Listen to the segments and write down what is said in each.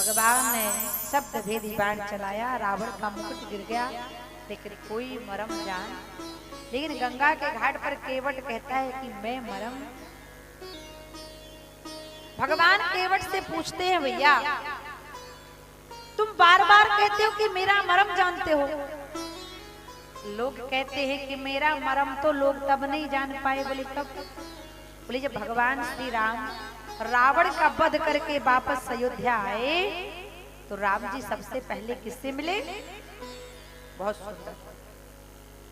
भगवान ने शब्द भेदी बाण चलाया, रावण का मुकुट गिर गया, लेकिन कोई मरम जान। लेकिन गंगा के घाट पर केवट कहता है कि मैं मरम। भगवान केवट से पूछते हैं, भैया तुम बार बार कहते हो कि मेरा मरम जानते हो। लोग कहते हैं कि मेरा मरम तो लोग तब नहीं जान पाए। बोले कब? बोले जब भगवान श्री राम रावण का वध करके वापस अयोध्या आए तो राम जी सबसे पहले किससे मिले? बहुत सुंदर।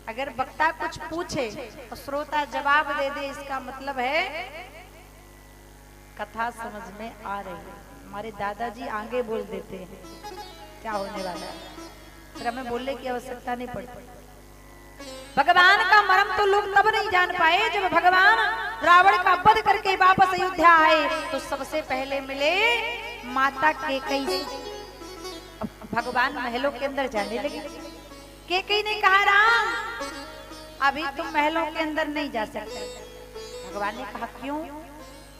अगर वक्ता कुछ पूछे और श्रोता जवाब दे दे, इसका मतलब है कथा समझ में आ रही है। हमारे दादाजी आगे बोल देते हैं क्या होने वाला है, फिर हमें बोलने की आवश्यकता नहीं पड़ती। भगवान का मर्म तो लोग तब नहीं जान पाए जब भगवान रावण का वध करके वापस अयोध्या आए तो सबसे पहले मिले माता कैकेयी से। अब भगवान महलों के अंदर जाने लगे। कैकेयी ने कहा, राम अभी तुम महलों के अंदर नहीं जा सकते। भगवान ने कहा, क्यों?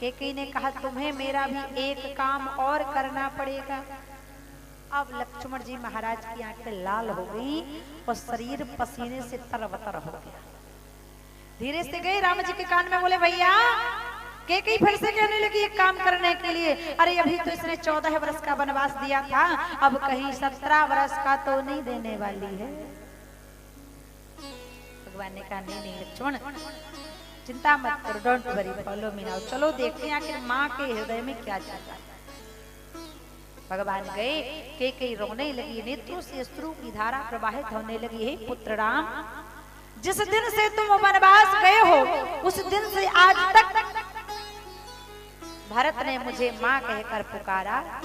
कैकेयी ने कहा, तुम्हें मेरा भी एक काम और करना पड़ेगा। अब लक्ष्मण जी महाराज की आंखें लाल हो गई और शरीर पसीने से तरबतर हो गया। धीरे से गए राम जी के कान में, बोले भैया। कैकेयी फिर से कहने लगी एक काम करने के लिए, अरे अभी तो इसने 14 वर्ष का वनवास दिया था, अब कहीं 17 वर्ष का तो नहीं देने वाली है। भगवान ने कहा, नहीं लक्ष्मण चिंता मत करो, don't worry, follow me now. चलो देखते हैं आखिर माँ के हृदय में क्या चलता है। भगवान गए, कैकेयी रोने लगी, नेत्रों से अश्रु की धारा प्रवाहित होने लगी। हे पुत्र राम, जिस दिन से तुम वनवास गए हो उस दिन से आज तक भरत ने मुझे माँ कहकर पुकारा।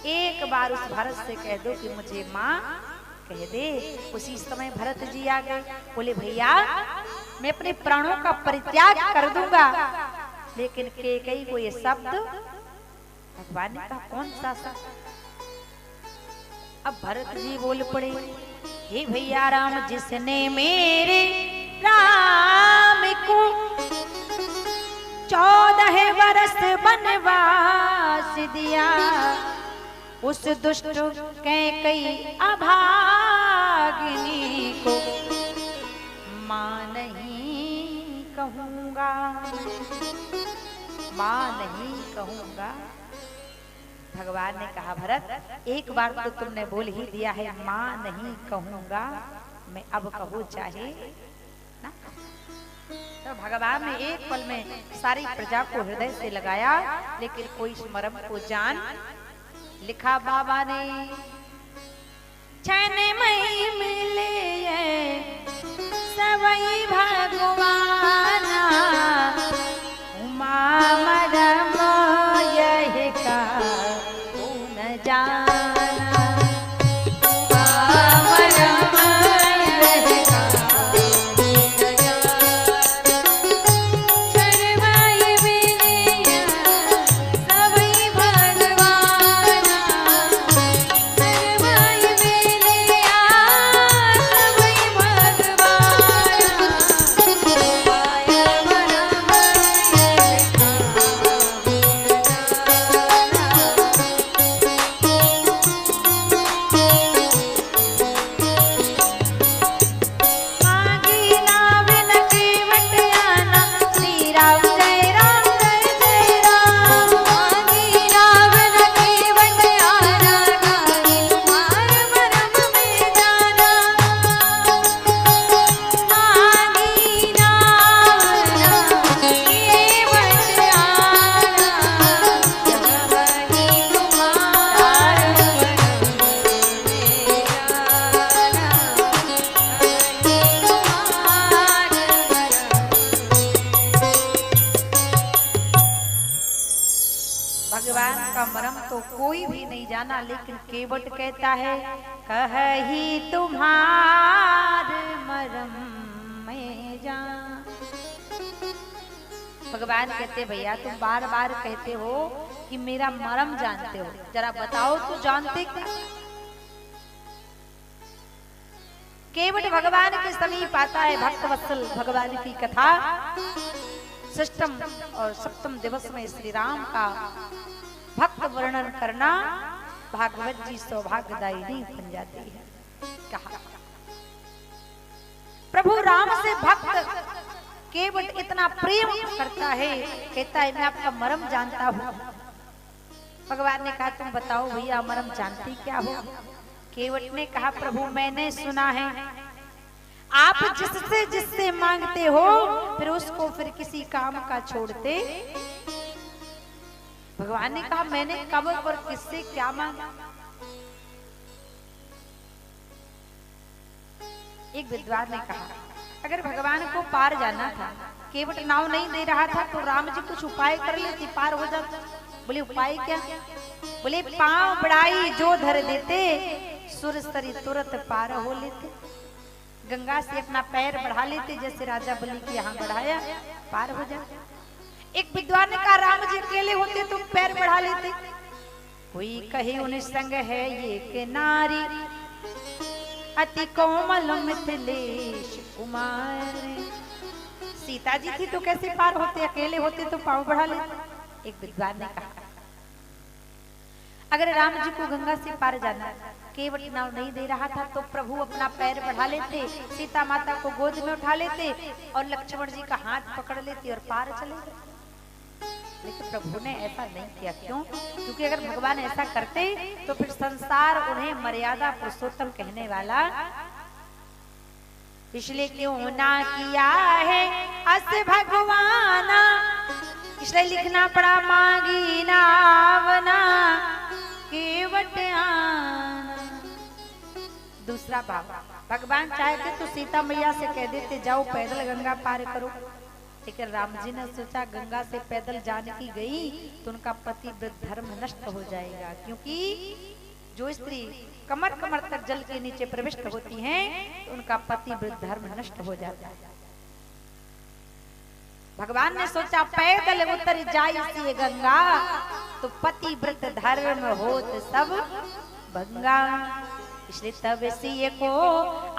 एक बार उस भरत से कह दो कि मुझे माँ कह दे। उसी समय भरत जी आ गए। बोले भैया मैं अपने प्राणों का परित्याग कर दूंगा, लेकिन कैकेयी को ये शब्द। भगवान ने कहा, कौन सा शब्द? अब भरत जी बोल पड़े, हे भैया राम, जिसने मेरे राम को 14 वर्ष वनवास दिया, उस दुष्ट कैकेयी अभागिनी को मां नहीं कहूंगा, मां नहीं कहूंगा। भगवान ने कहा, भरत एक बार तो तुमने बोल ही दिया है, मां नहीं कहूंगा, मैं अब कहूँ चाहे ना। तो भगवान ने एक पल में सारी प्रजा को हृदय से लगाया, लेकिन कोई इस मर्म को जान। लिखा बाबा ने, छन मई मिले सबई भगवाना, उमा मरम यह का न जाना। भगवान का मर्म तो कोई भी नहीं जाना, लेकिन केवट कहता है, कही तुम्हार मर्म में जान। भगवान कहते, भैया तुम बार बार कहते हो कि मेरा मर्म जानते हो, जरा बताओ तो जानते क्या? केवट भगवान के समीप आता है। भक्त वत्सल भगवान की कथा षष्ठम और सप्तम दिवस में श्री राम का भक्त वर्णन करना भागवत जी सौभाग्यदायिनी बन जाती है। कहा प्रभु राम से भक्त केवट इतना प्रेम करता है, कहता है मैं आपका मर्म जानता हूँ। भगवान ने कहा तुम बताओ भैया मर्म जानती क्या हो? केवट ने कहा प्रभु मैंने सुना है आप जिससे जिससे मांगते हो फिर उसको फिर किसी काम का छोड़ते। भगवान ने कहा मैंने कब और किससे क्या मांगा? एक विद्वान ने कहा अगर भगवान को पार जाना था, केवट नाव नहीं दे रहा था तो राम जी कुछ उपाय कर लेते पार हो जाता। बोले उपाय क्या? बोले पांव बढ़ाई जो धर देते सुरसरी तुरंत पार हो लेते। गंगा से अपना पैर बढ़ा लेते जैसे राजा बलि के यहाँ बढ़ाया, पार हो जाए। एक विद्वान ने कहा राम जी अकेले होते तो पैर बढ़ा लेते। कोई कहे उन संग है ये के नारी अति कोमल मिथिलेश कुमार। सीता जी थी तो कैसे पार होते? अकेले होते तो पांव बढ़ा लेते। एक विद्वान ने कहा अगर राम जी को गंगा से पार जाना, केवट नाव नहीं दे रहा था तो प्रभु अपना पैर बढ़ा लेते, सीता माता को गोद में उठा लेते और लक्ष्मण जी का हाथ पकड़ लेते और पार चले जाते। लेकिन प्रभु ने ऐसा नहीं किया। क्यों? क्योंकि अगर भगवान ऐसा करते तो फिर संसार उन्हें मर्यादा पुरुषोत्तम कहने वाला, इसलिए क्यों ना किया है अस भगवाना, इसलिए लिखना पड़ा मांगी नावना केवट आना। दूसरा भाव, भगवान चाहते तो सीता मैया से कह देते जाओ पैदल गंगा पार करो, लेकिन राम जी ने सोचा गंगा से पैदल जानकी गई तो उनका पति वृद्ध धर्म नष्ट हो जाएगा। क्योंकि जो स्त्री कमर कमर तक जल के नीचे प्रविष्ट होती हैं तो उनका पति वृद्ध धर्म नष्ट हो जाता है। भगवान ने सोचा पैदल उतर जाई सी गंगा तो पति वृद्ध धर्म होत सब भंगा। इसलिए तब सी को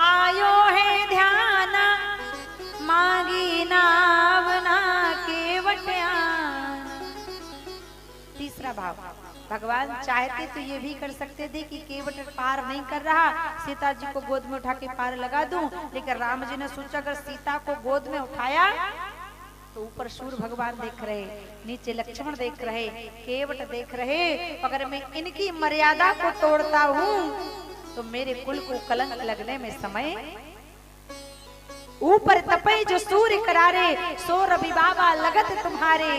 आयो है ध्यान मांगी नावना केवट आना। तीसरा भाव, भगवान चाहते तो ये भी कर सकते थे कि केवट पार नहीं कर रहा, सीता जी को गोद में उठा के पार लगा दूं, लेकिन राम जी ने सोचा अगर सीता को गोद में उठाया तो ऊपर सूर्य भगवान देख रहे, नीचे लक्ष्मण देख रहे, केवट देख रहे, अगर मैं इनकी मर्यादा को तोड़ता हूँ तो मेरे कुल को कलंक लगने में समय। ऊपर तपे जो सूर्य करारे सो रवि बाबा लगत तुम्हारे,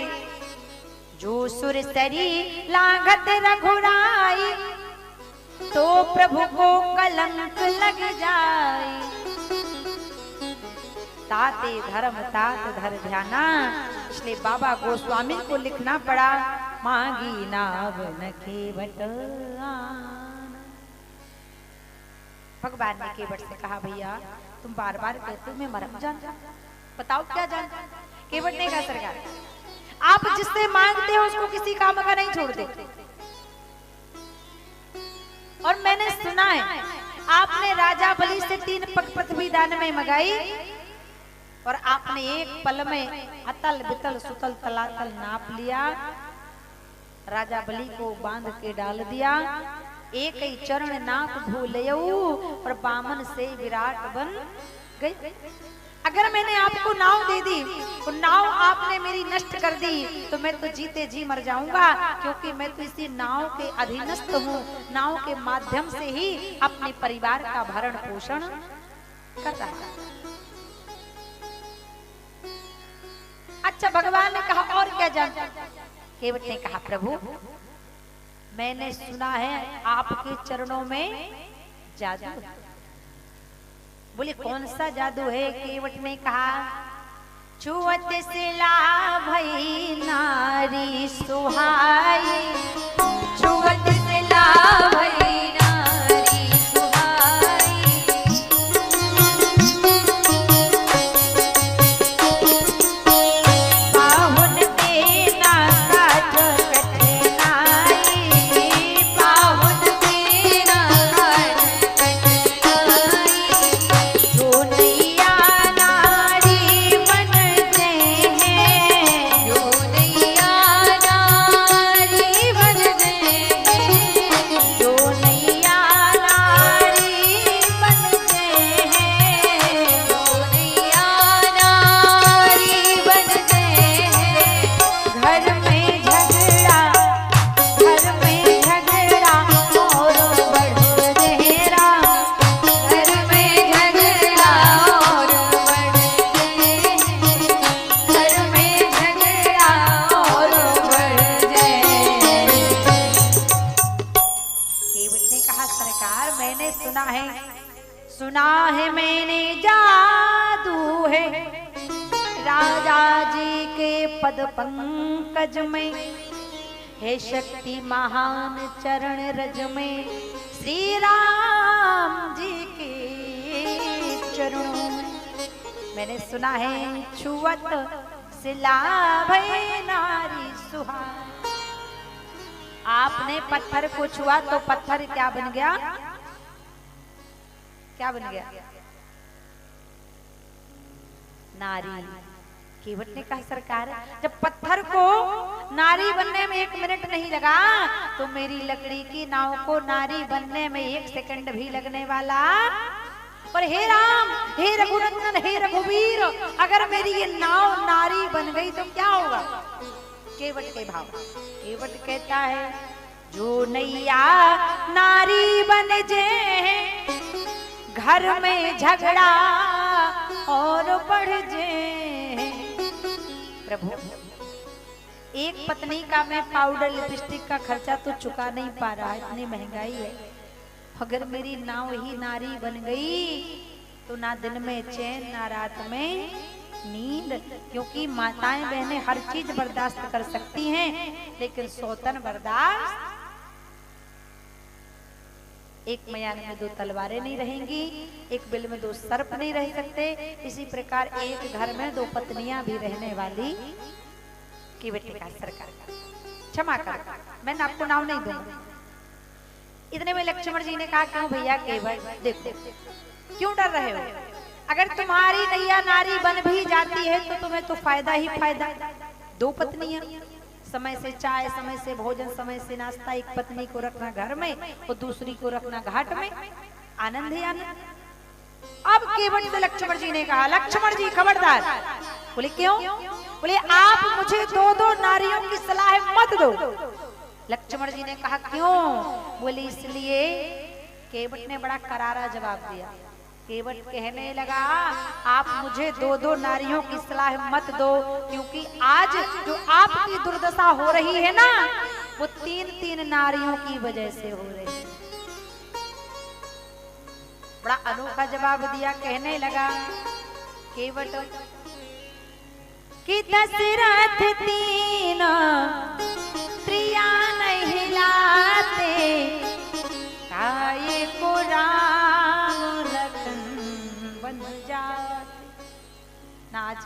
जो सुर सरी लागत रघुराई तो प्रभु को कलंक लग जाए। ताते धर्म तात धर ध्याना, इसलिए बाबा गोस्वामी को लिखना पड़ा मांगी नावन केवट आना। भगवान ने केवट से कहा भैया तुम बार बार कहते हो मैं मरम जानता, बताओ क्या जानता? केवट ने कहा सरकार आप जिससे मांगते हो उसको किसी काम का नहीं छोड़ते, और मैंने सुना है आपने राजा बलि से 3 पग पृथ्वी दान में मंगाई और आपने एक पल में अतल बितल सुतल तलातल नाप लिया, राजा बलि को बांध के डाल दिया, एक ही चरण नाक भूलयऊ और बामन से विराट बन गई। अगर मैंने आपको नाव दे दी तो नाव आपने मेरी नष्ट कर दी तो मैं तो जीते जी मर जाऊंगा, क्योंकि मैं तो इसी नाव के अधीनस्थ हूँ, नाव के माध्यम से ही अपने परिवार का भरण पोषण कर रहा है। अच्छा भगवान ने कहा और क्या जानता? केवट ने कहा प्रभु मैंने सुना है आपके चरणों में जादू है। बोले कौन सा जादू है? केवट ने कहा छुअत से भई नारी सुहाई, छुअत से भई नारी सुहाई, पाहुन देना काठ कठिनाई, पाहुन देना काठ कठिनाई, जो नैया नारी बनते हैं, जो नैया नारी बनते मैंने सुना है मैंने जादू है राजा जी के पद पंकज में, है शक्ति महान चरण रज में, श्री राम जी के चरणों में। मैंने सुना है छुअत से लाभै नारी सुहाग। आपने पत्थर को छुआ तो पत्थर क्या बन गया? क्या बन गया? नारी। केवट ने कहा सरकार जब पत्थर को नारी बनने में 1 मिनट नहीं लगा तो मेरी लकड़ी की नाव को नारी बनने में 1 सेकंड भी लगने वाला। और हे राम, हे रघुनंदन, हे रघुवीर, अगर मेरी ये नाव नारी बन गई तो क्या होगा? केवट के भाव। केवट कहता है जो नैया नारी बन जे घर में झगड़ा और बढ़ जे। प्रभु, एक पत्नी का मैं पाउडर लिपस्टिक का खर्चा तो चुका नहीं पा रहा, इतनी महंगाई है। अगर मेरी नाव ही नारी बन गई तो ना दिन में चैन ना रात में नींद, क्योंकि माताएं बहनें हर चीज बर्दाश्त कर सकती हैं लेकिन सौतन बर्दाश्त। एक मयान में 2 तलवारें नहीं रहेंगी, एक बिल में 2 सर्प नहीं रह सकते। इसी प्रकार एक घर में 2 पत्नियां भी रहने वाली। केवट का सरकार क्षमा कर, मैंने आपको नाव नहीं दूंगा। इतने में लक्ष्मण जी ने कहा क्यों भैया केवट, देखो क्यों डर रहे हो? अगर तुम्हारी नैया नारी बन भी जाती है तो तुम्हें तो फायदा ही फायदा। 2 पत्नियां, समय से चाय, समय से भोजन, समय से नाश्ता। एक पत्नी को रखना घर में और दूसरी को रखना घाट में, आनंद ही आनंद। अब केवट से लक्ष्मण जी ने कहा लक्ष्मण जी खबरदार। बोले क्यों? बोले आप मुझे 2-2 नारियों की सलाह मत दो। लक्ष्मण जी ने कहा क्यों? बोले इसलिए। केवट ने बड़ा करारा जवाब दिया। केवट कहने लगा आप मुझे 2-2 नारियों की सलाह मत दो, क्योंकि आज जो आपकी दुर्दशा हो रही है ना वो 3-3 नारियों की वजह से हो रही है। बड़ा अनोखा जवाब दिया। कहने लगा केवट कि दशरथ 3 स्त्रियां नहीं लाते, काये को राम लखन बन जाते। ना आज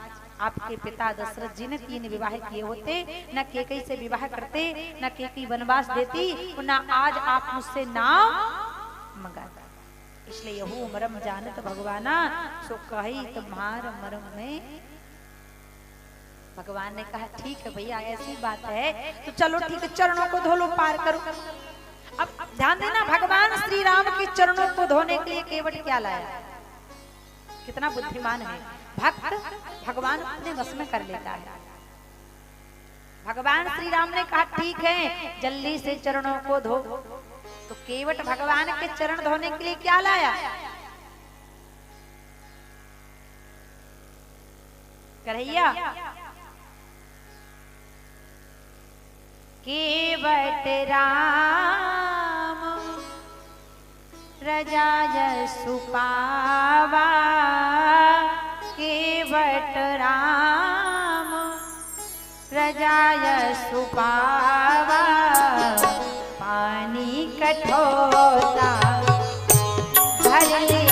आपके पिता दशरथ जी ने 3 विवाह किए होते, न कैकेयी से विवाह करते, न कैकेयी वनवास देती, न आज आप मुझसे नाम मंगाता। इसलिए यहू मरम जानत भगवाना, सो कही तुम्हार मरम में। भगवान ने कहा ठीक है भैया ऐसी बात है तो चलो ठीक है, चरणों को धो लो, पार करो। अब ध्यान देना, भगवान श्री राम के चरणों को धोने के लिए केवट क्या लाया? कितना बुद्धिमान है भक्त, भगवान अपने वश में कर लेता है। भगवान श्री राम ने कहा ठीक है जल्दी से चरणों को धो। तो केवट भगवान के चरण धोने के लिए क्या लाया? कन्हैया केवट राम रजाय सुपावा, केवट राम रजाय सुपावा, पानी कठोता भर ले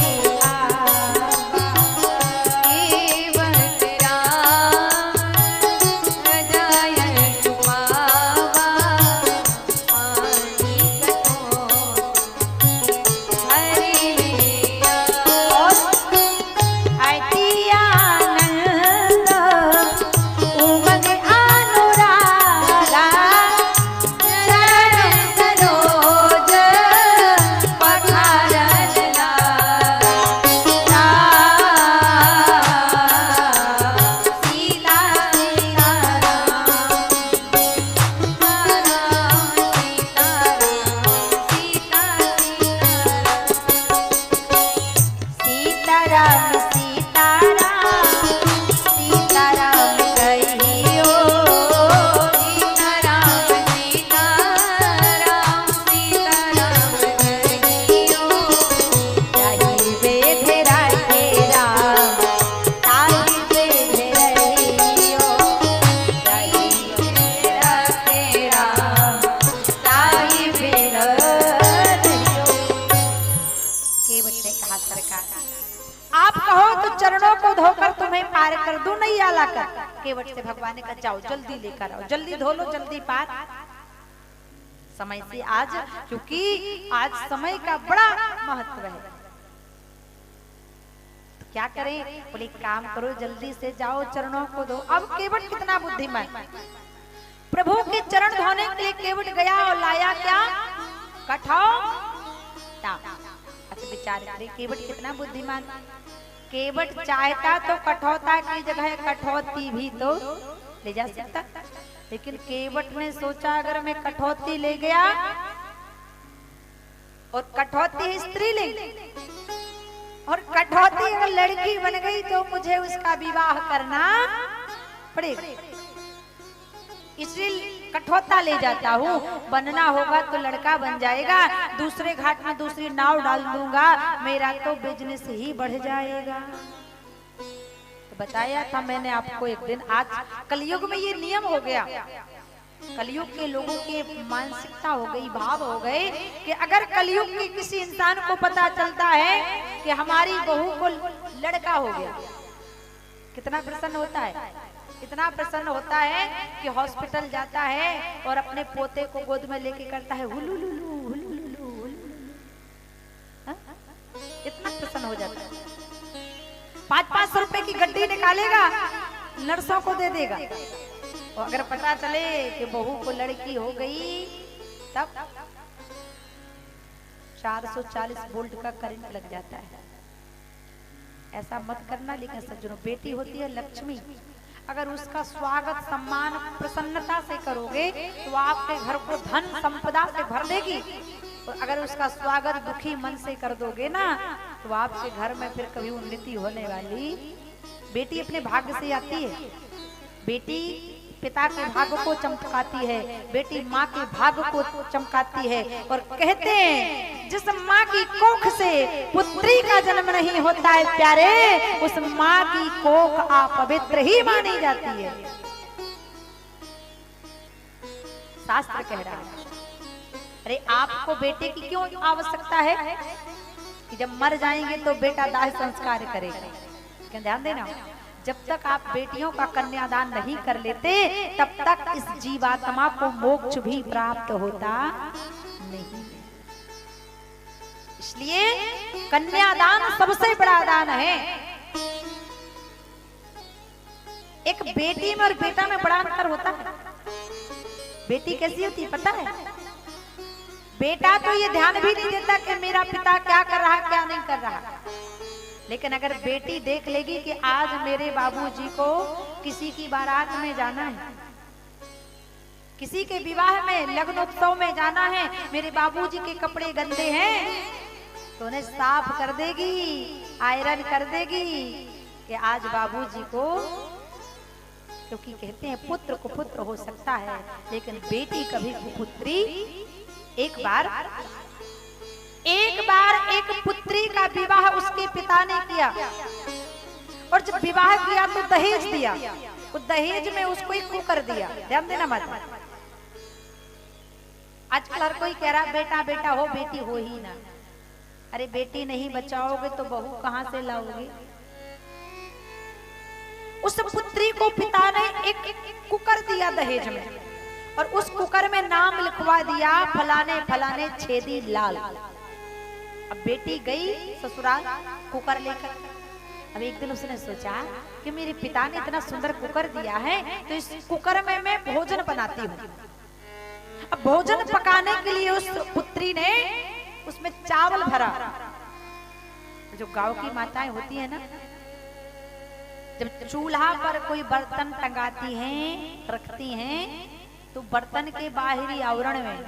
आप कहो तो चरणों को धोकर तुम्हें पार कर दूं नैया लाकर। केवट से भगवान ने कहा जाओ जल्दी लेकर आओ, जल्दी धो लो, जल्दी पार। समय से आज, क्योंकि आज समय का बड़ा महत्व है। तो क्या करें? बोले काम करो, जल्दी से जाओ चरणों को धो। अब केवट कितना बुद्धिमान, प्रभु के चरण धोने के लिए केवट गया और लाया क्या? कठौता। अच्छा विचार करें, केवट कितना बुद्धिमान। केवट चाहता तो कठौता की जगह कठौती भी तो ले जा सकता, लेकिन केवट ने सोचा अगर मैं कठौती ले गया, और कठौती स्त्री ले, और कठौती अगर लड़की बन गई तो मुझे उसका विवाह करना पड़ेगा, इसलिए कठौता ले जाता हूँ। बनना होगा तो लड़का बन जाएगा, दूसरे घाट में दूसरी नाव डाल दूंगा, मेरा तो बिजनेस ही बढ़ जाएगा। बताया था मैंने आपको एक दिन। आज कलयुग में ये नियम हो गया, कलयुग के लोगों की मानसिकता हो गई, भाव हो गए कि अगर कलयुग के किसी इंसान को पता चलता है कि हमारी बहू को लड़का हो गया, कितना प्रसन्न होता है, इतना प्रसन्न होता है कि हॉस्पिटल जाता है और अपने पोते को गोद में लेके करता है हुलुलुलु हुलुलुलु हुलुलुलु, इतना प्रसन्न हो जाता है। 500-500 रुपए की गड्डी निकालेगा, नर्सों को दे देगा, और अगर पता चले कि बहू को लड़की हो गई तब 440 वोल्ट का करंट लग जाता है। ऐसा मत करना। लेकिन सज्जनों, बेटी होती है लक्ष्मी, अगर उसका स्वागत सम्मान प्रसन्नता से करोगे तो आपके घर को धन संपदा से भर देगी, और अगर उसका स्वागत दुखी मन से कर दोगे ना तो आपके घर में फिर कभी उन्नति होने वाली। बेटी अपने भाग्य से आती है, बेटी पिता के भाग्य को चमकाती है, बेटी माँ के भाग्य को चमकाती है। और कहते हैं जिस माँ की कोख से पुत्री का जन्म नहीं होता है प्यारे, उस माँ की कोख अपवित्र ही मानी जाती है। शास्त्र कह रहा है। अरे आपको बेटे की क्यों आवश्यकता है कि जब मर जाएंगे तो बेटा दाह संस्कार करेगा। क्या ध्यान देना, जब तक आप बेटियों का कन्यादान नहीं कर लेते तब तक इस जीवात्मा को मोक्ष भी प्राप्त होता नहीं। इसलिए कन्यादान सबसे बड़ा दान है। एक बेटी में और बेटा में बड़ा अंतर होता है। बेटी कैसी होती है पता है? बेटा तो ये ध्यान भी नहीं देता कि मेरा पिता क्या कर रहा क्या नहीं कर रहा, लेकिन अगर बेटी देख लेगी कि आज मेरे बाबूजी को किसी की बारात में जाना है, किसी के विवाह में लग्नोत्सव में जाना है, मेरे बाबूजी के कपड़े गंदे हैं तो उन्हें साफ कर देगी, आयरन कर देगी कि आज बाबूजी को, क्योंकि कहते हैं पुत्र को पुत्र हो सकता है लेकिन बेटी कभी कुपुत्री। एक बार एक पुत्री का विवाह उसके पिता ने किया, और जब विवाह किया तो दहेज दिया, वो दहेज में उसको एक कुकर दिया। ध्यान देना मत। आजकल हर कोई कह रहा बेटा बेटा हो, बेटी हो ही ना। अरे बेटी नहीं बचाओगे तो बहू कहां से लाओगे? उस पुत्री को पिता ने एक कुकर दिया दहेज में, और उस कुकर में नाम लिखवा दिया फलाने फलाने छेदी लाल। अब बेटी गई ससुराल कुकर लेकर। अब एक दिन उसने सोचा कि मेरे पिता ने इतना सुंदर कुकर दिया है तो इस कुकर में मैं भोजन बनाती हूँ। अब भोजन पकाने के लिए उस पुत्री ने उसमें चावल भरा। जो गांव की माताएं होती है ना, जब चूल्हा पर कोई बर्तन टंगाती हैं रखती हैं तो बर्तन के बाहरी आवरण में,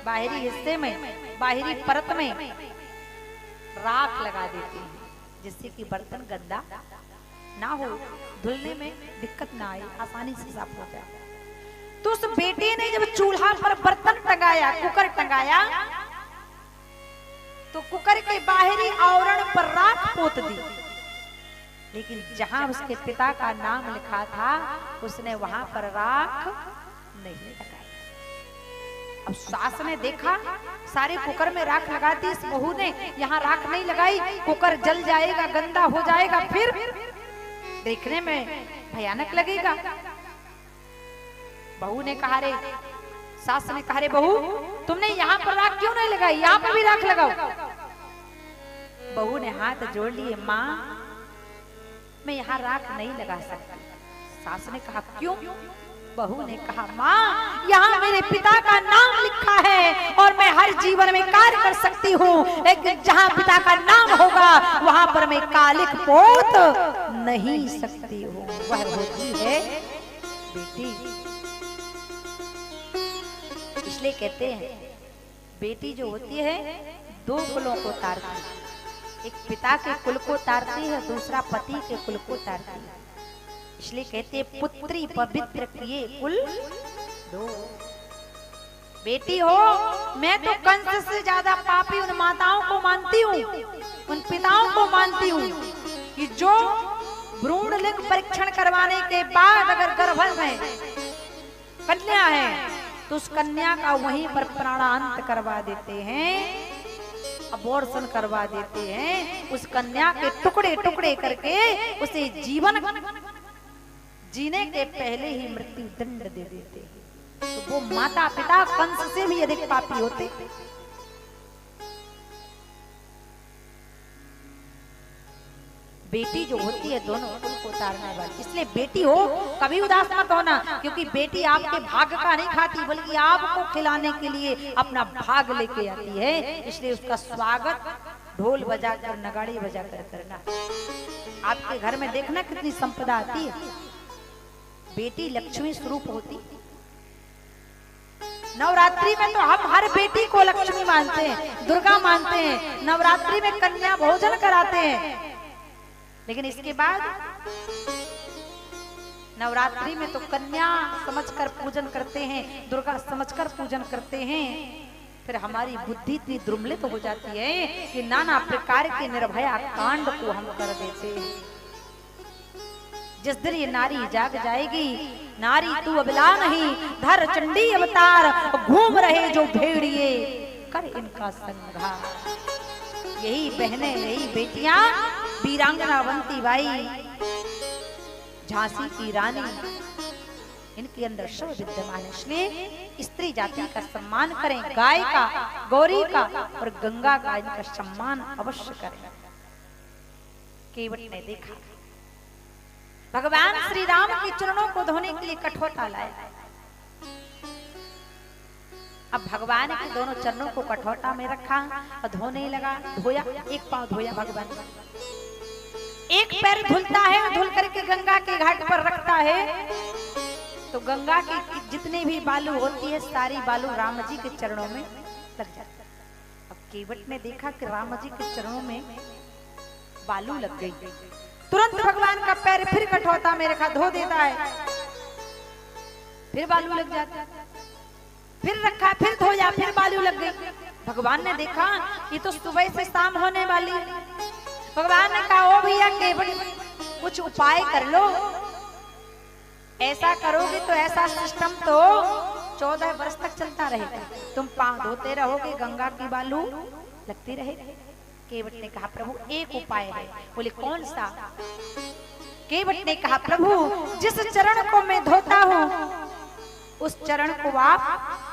बाहरी हिस्से में, बाहरी परत में राख लगा देती हैं जिससे कि बर्तन गंदा ना हो, धुलने में दिक्कत ना आए, आसानी से साफ हो जाए। तो उस बेटे ने जब चूल्हा पर बर्तन टंगाया, कुकर टंगाया, तो कुकर के बाहरी आवरण पर राख पोत दी, लेकिन जहां उसके पिता का नाम लिखा था उसने वहां पर राख नहीं लगाई। अब सास ने देखा, सारे कुकर में राख लगा दी, इस बहू ने यहाँ राख नहीं लगाई, कुकर जल जाएगा, गंदा हो जाएगा, फिर देखने में भयानक लगेगा। बहू ने कहा रे, सास ने कहा रे बहू तुमने यहाँ पर राख क्यों नहीं लगाई, यहाँ पर भी राख लगाओ। बहू ने हाथ जोड़ लिए, माँ मैं यहाँ राख नहीं लगा सकती। सास ने कहा क्यों? बहू ने कहा माँ यहाँ मेरे पिता का नाम लिखा है और मैं हर जीवन में कार्य कर सकती हूँ, लेकिन जहाँ पिता का नाम होगा वहां पर मैं कालिक पोत नहीं सकती हूँ। वह होती है बेटी। इसलिए कहते हैं बेटी जो होती है दो कुलों को तारती है, एक पिता के कुल को तारती है, दूसरा पति के कुल को तारती है। इसलिए कहते हैं पुत्री पवित्र किए कुल दो। बेटी हो, मैं तो कंस से ज्यादा पापी उन माताओं को मानती हूँ, उन पिताओं को मानती हूँ कि जो भ्रूण लिंग परीक्षण करवाने के बाद अगर गर्भ में कन्या है तो उस कन्या का वहीं पर प्राणांत करवा देते हैं, अबॉर्शन करवा देते हैं, उस कन्या के टुकड़े टुकड़े करके उसे जीवन जीने के पहले ही मृत्यु दंड दे देते हैं। तो वो माता पिता कंस से भी अधिक पापी होते। बेटी जो होती है दोनों कुल को तारने वाली। इसलिए बेटी हो कभी उदास मत होना, क्योंकि बेटी आपके भाग का नहीं खाती बल्कि आपको खिलाने के लिए अपना भाग लेके आती है। इसलिए उसका स्वागत ढोल बजाकर नगाड़े बजाकर करना। आपके घर में देखना कितनी संपदा आती है। बेटी लक्ष्मी स्वरूप होती। नवरात्रि में तो हम हर बेटी को लक्ष्मी मानते हैं, दुर्गा मानते हैं। नवरात्रि में कन्या भोजन कराते हैं, लेकिन इसके बाद नवरात्रि में तो कन्या समझकर पूजन करते हैं, दुर्गा समझकर पूजन करते हैं। फिर हमारी बुद्धि इतनी द्रुमलित हो जाती है कि नाना प्रकार के निर्भया कांड को हम कर देते हैं। जिस दिन ये नारी जाग जाएगी, नारी तू अबला नहीं, धर चंडी अवतार, घूम रहे जो भेड़िए कर इनका संघार। यही बहनें, यही बेटियां, वीरांगना बंती बाई, झांसी की रानी, इनके अंदर सब विद्यमान है। इसलिए स्त्री जाति का सम्मान करें, गाय का, गौरी का और गंगा का इनका सम्मान अवश्य करें। केवट ने देखा भगवान श्री राम के चरणों को धोने के लिए कठोटा लाया। अब भगवान के दोनों चरणों को कठोटा में रखा और धोने लगा। धोया, एक पांव धोया भगवान, एक पैर धुलता है और धुल करके गंगा के घाट पर रखता है तो गंगा की जितने भी बालू होती है सारी बालू राम जी के चरणों में लग जाती है। अब केवट ने देखा कि राम जी के चरणों में बालू लग गई। तुरंत भगवान का पैर फिर कठौता में रखा, धो देता है, फिर बालू लग जाता है, फिर रखा, फिर धोया, फिर बालू लग गई। भगवान ने देखा ये तो सुबह से शाम होने वाली। भगवान ने कहा ओ भैया केवट कुछ उपाय कर लो, ऐसा करोगे तो ऐसा सिस्टम तो 14 वर्ष तक चलता रहेगा। तुम पांव धोते रहोगे, गंगा की बालू लगती रहेगी। केवट ने कहा प्रभु एक उपाय है। बोले कौन सा? केवट ने कहा प्रभु जिस चरण को मैं धोता हूँ उस चरण को आप